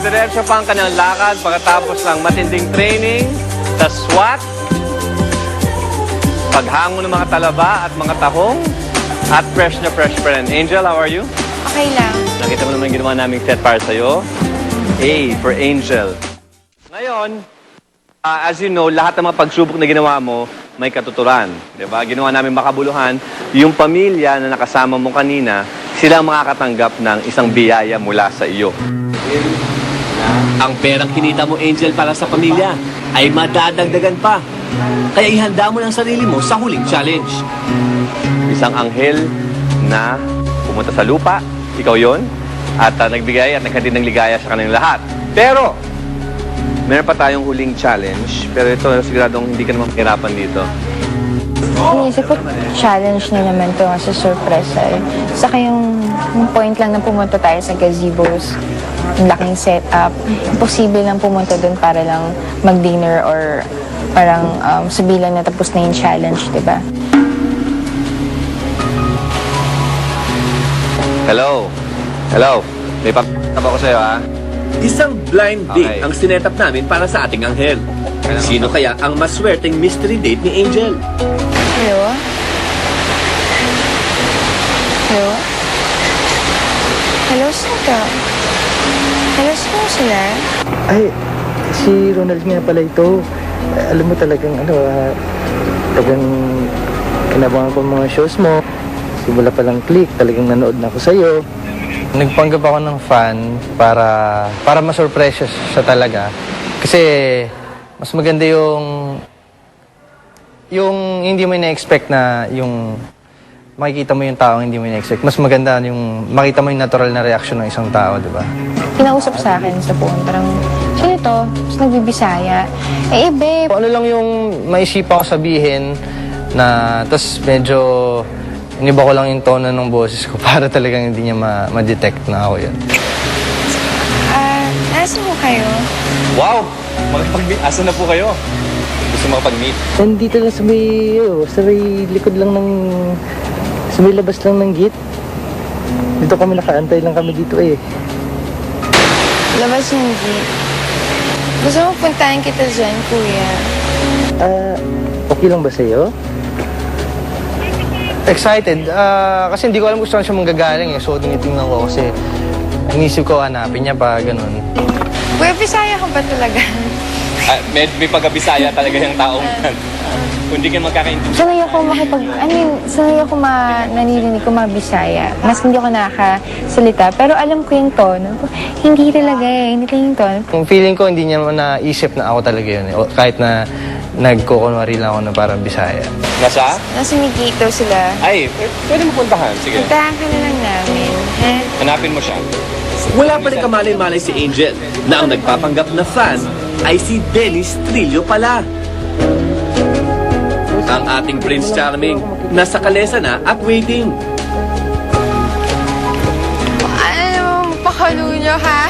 dire-diretso pa ang kanyang lakad pagkatapos ng matinding training sa SWAT, paghango ng mga talaba at mga tahong, at fresh na fresh pa rin. Angel, how are you? Okay lang. Nakita mo naman yung ginawa naming set para sa'yo. A for Angel. Ngayon, as you know, lahat ng mga pagsubok na ginawa mo, may katuturan. Diba? Ginawa namin makabuluhan. Yung pamilya na nakasama mo kanina, sila ang makakatanggap ng isang biyaya mula sa iyo. Ang perang kinita mo, Angel, para sa pamilya ay madadagdagan pa. Kaya ihanda mo ng sarili mo sa huling challenge. Isang anghel na pumunta sa lupa, ikaw yon, at nagbigay at naghatid ng ligaya sa kanilang lahat. Pero, meron pa tayong huling challenge, pero ito siguradong hindi ka naman mahirapan dito. Inisip ko, challenge na naman to sa sorpresa eh. Saka yung point lang na pumunta tayo sa gazebos, yung laking setup, imposible lang pumunta dun para lang mag-dinner or parang sabilan na tapos na yung challenge, di ba? Hello? Hello? May pag-tap ako sa'yo, ha? Isang blind date Okay. ang sinetap namin para sa ating anghel. Sino kaya ang maswerteng mystery date ni Angel? Hello? Hello? Hello, saan ka? Hello, sino sila? Ay, si Ronald nga pala ito. Alam mo talagang talagang kinabangan ko ang mga shows mo. Simula pa lang click, talagang nanood na ako sa'yo. Nagpanggap ako ng fan para masurpresa siya talaga. Kasi mas maganda yung hindi mo ina-expect na yung makikita mo yung tao hindi mo ina-expect. Mas maganda yung makita mo yung natural na reaction ng isang tao, di ba? Kinausap sa akin sa phone, parang, sino to? Tapos nagbibisaya. Eh, babe. Ano lang yung maisipan ko sabihin na, tapos medyo iniba ko lang yung tono ng boses ko para talagang hindi niya ma-detect na ako yun. Nasaan ko kayo? Wow! Makipag-meet. Asan na po kayo? Gusto makapag-meet? Nandito lang sa may likod lang sa may labas lang ng gate. Dito kami nakaantay lang kami dito eh. Labas yung gate. Gusto mo puntahan kita dyan, kuya? Okay lang ba sa'yo? Excited. Kasi hindi ko alam kung saan siya manggagaling eh. So, tinitingnan ko kasi inisip ko hanapin niya pa, ganun. Kuya, Bisaya ka ba talaga? May pagkabisaya talaga yung taong kung hindi ka magkakaintindihan. Sanay ako sanay ako nanirinig ko mga Bisaya. Mas hindi ako nakakasalita. Pero alam ko yung tono. Hindi talaga eh. Hindi lang yung tono. Yung feeling ko, hindi niya naisip na ako talaga yun eh. O, kahit na nagkukunwari lang ako na parang Bisaya. Nasa? Nasa may gate daw sila. Ay, pwede mo puntahan. Sige. Puntahan ka na lang namin. Ha? Hanapin mo siya. Wala pa rin kamalay-malay si Angel na ang nagpapanggap na fan ay si Dennis Trillo pala. Ang ating Prince Charming nasa kalesa na at waiting. Ano naman mapakalo nyo, ha?